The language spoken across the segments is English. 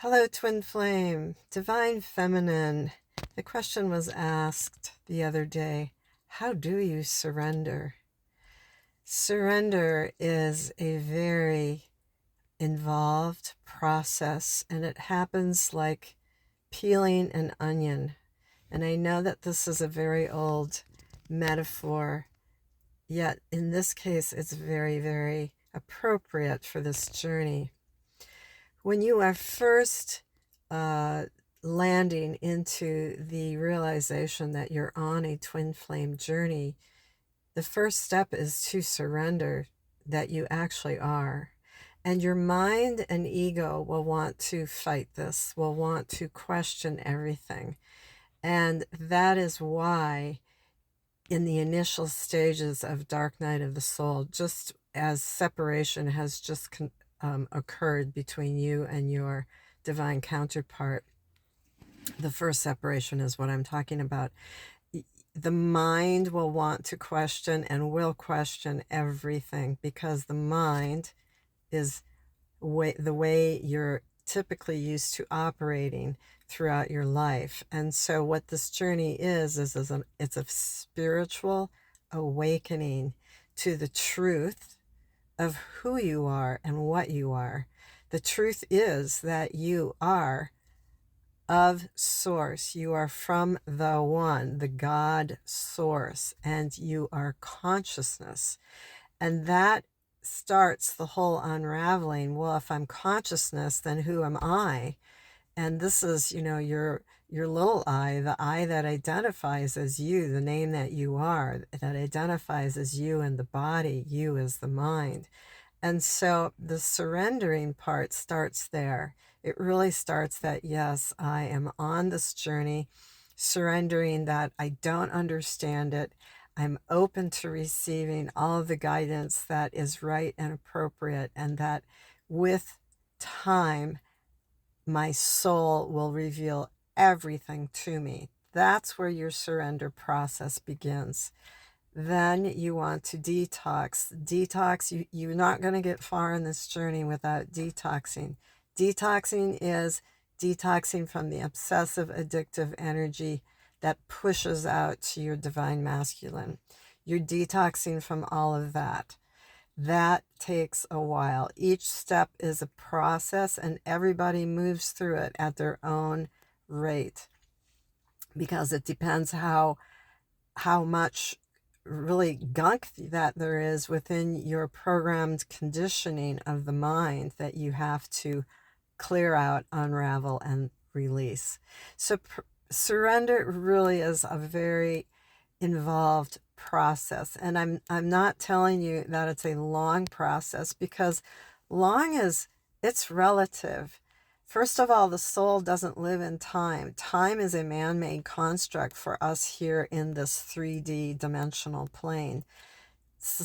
Hello, Twin Flame, Divine Feminine. The question was asked the other day, how do you surrender? Surrender is a very involved process, and it happens like peeling an onion. And I know that this is a very old metaphor, yet in this case, it's very, very appropriate for this journey. When you are first uh, landing into the realization that you're on a twin flame journey, the first step is to surrender that you actually are. And your mind and ego will want to fight this, will want to question everything. And that is why, in the initial stages of Dark Night of the Soul, just as separation has just occurred between you and your divine counterpart, the first separation is what I'm talking about. The mind will want to question and will question everything because the mind is the way you're typically used to operating throughout your life. And so what this journey it's a spiritual awakening to the truth of who you are and what you are. The truth is that you are of source. You are from the one, the God source, and you are consciousness. And that starts the whole unraveling. Well, if I'm consciousness, then who am I? And this is, your little I, the I that identifies as you, the name that you are, that identifies as you and the body, you as the mind. And so the surrendering part starts there. It really starts that, yes, I am on this journey, surrendering that I don't understand it. I'm open to receiving all of the guidance that is right and appropriate, and that with time, my soul will reveal everything to me. That's where your surrender process begins. Then you want to detox. You're not going to get far in this journey without detoxing. Detoxing is detoxing from the obsessive, addictive energy that pushes out to your divine masculine. You're detoxing from all of that. That takes a while. Each step is a process, and everybody moves through it at their own rate because it depends how much really gunk that there is within your programmed conditioning of the mind that you have to clear out, unravel, and release. So surrender really is a very involved process, and I'm not telling you that it's a long process, because it's relative. First of all, the soul doesn't live in time. Time is a man-made construct for us here in this 3D dimensional plane.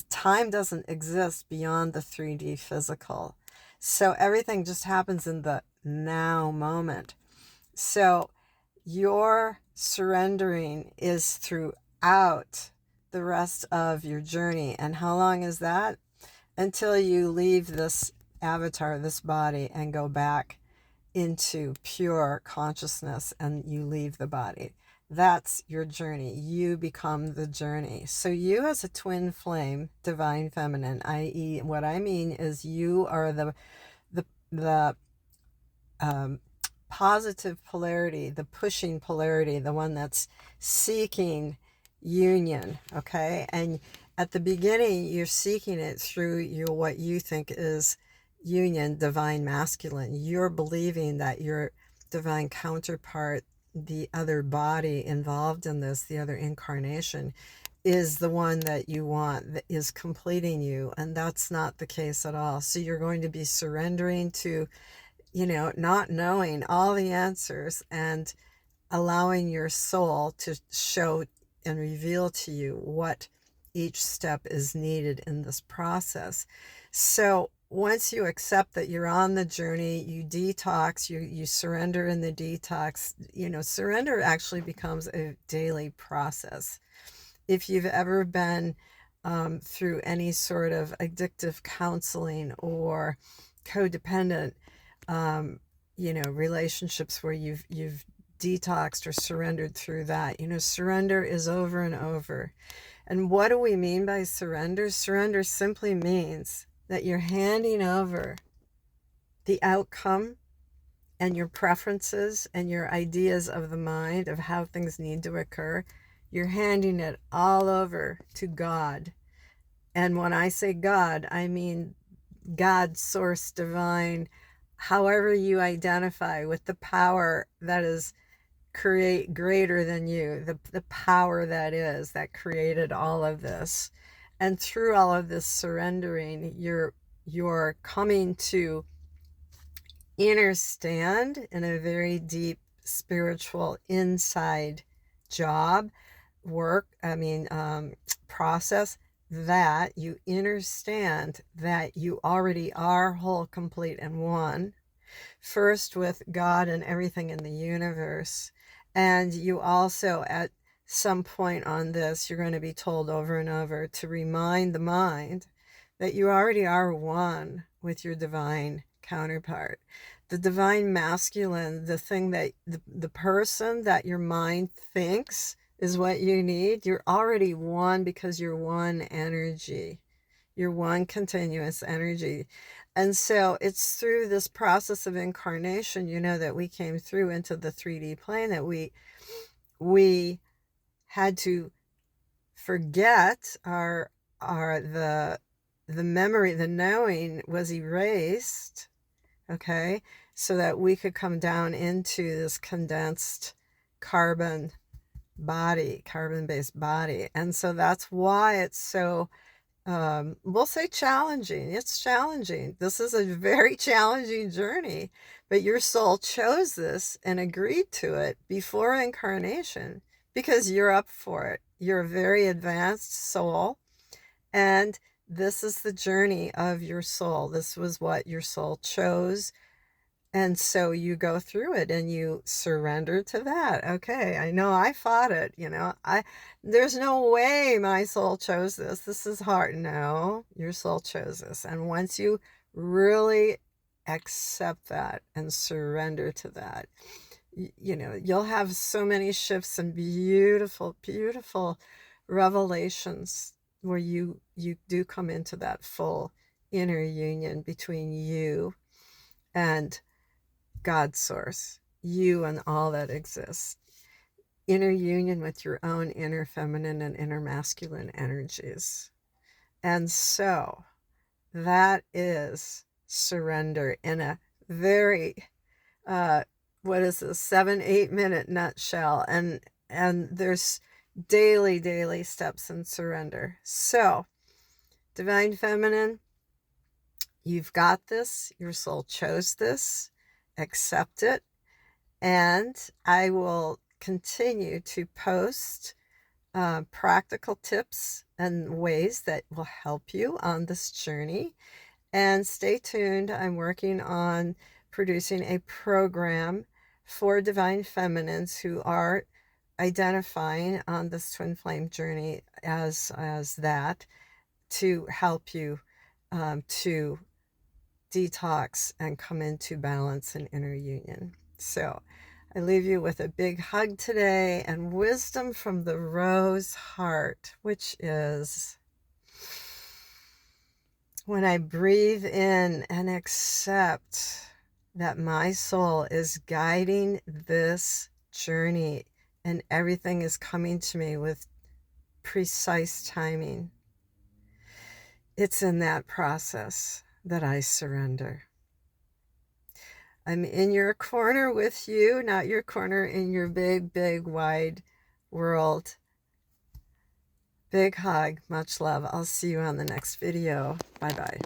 Time doesn't exist beyond the 3D physical. So everything just happens in the now moment. So your surrendering is throughout the rest of your journey. And how long is that? Until you leave this avatar, this body, and go back into pure consciousness and you leave the body. That's your journey. You become the journey. So you, as a twin flame, divine feminine, i.e., what I mean is you are the positive polarity, the pushing polarity, the one that's seeking union, okay? And at the beginning, you're seeking it through what you think is union, divine masculine. You're believing that your divine counterpart, the other body involved in this, the other incarnation, is the one that you want, that is completing you. And that's not the case at all. So you're going to be surrendering to, not knowing all the answers, and allowing your soul to show and reveal to you what each step is needed in this process. So once you accept that you're on the journey, you detox, you surrender in the detox. Surrender actually becomes a daily process. If you've ever been through any sort of addictive counseling or codependent relationships where you've detoxed or surrendered through that. Surrender is over and over. And what do we mean by surrender? Surrender simply means that you're handing over the outcome and your preferences and your ideas of the mind of how things need to occur. You're handing it all over to God. And when I say God, I mean God, source, divine, however you identify with the power that is greater than you, the power that created all of this. And through all of this surrendering, you're coming to understand in a very deep spiritual inside job process, that you understand that you already are whole, complete, and one, first with God and everything in the universe. And you also, at some point on this, you're going to be told over and over to remind the mind that you already are one with your divine counterpart. The divine masculine, the thing that the person that your mind thinks is what you need, you're already one, because you're one energy. You're one continuous energy. And so it's through this process of incarnation, that we came through into the 3D plane, that we had to forget the memory, the knowing was erased, okay, so that we could come down into this condensed carbon-based body. And so that's why it's so we'll say challenging. It's challenging. This is a very challenging journey, but your soul chose this and agreed to it before incarnation because you're up for it. You're a very advanced soul, and this is the journey of your soul. This was what your soul chose. And so you go through it and you surrender to that. Okay, I know I fought it, there's no way my soul chose this. This is hard. No, your soul chose this. And once you really accept that and surrender to that, you'll have so many shifts and beautiful, beautiful revelations where you do come into that full inner union between you and God source, you and all that exists. Inner union with your own inner feminine and inner masculine energies. And so that is surrender in a very, 7-8 minute nutshell. And there's daily steps in surrender. So, divine feminine, you've got this. Your soul chose this. Accept it, and I will continue to post practical tips and ways that will help you on this journey. And stay tuned. I'm working on producing a program for divine feminines who are identifying on this twin flame journey as that, to help you to detox and come into balance and inner union. So I leave you with a big hug today and wisdom from the rose heart, which is when I breathe in and accept that my soul is guiding this journey and everything is coming to me with precise timing. It's in that process that I surrender. I'm in your corner with you, not your corner in your big, big, wide world. Big hug, much love. I'll see you on the next video. Bye-bye.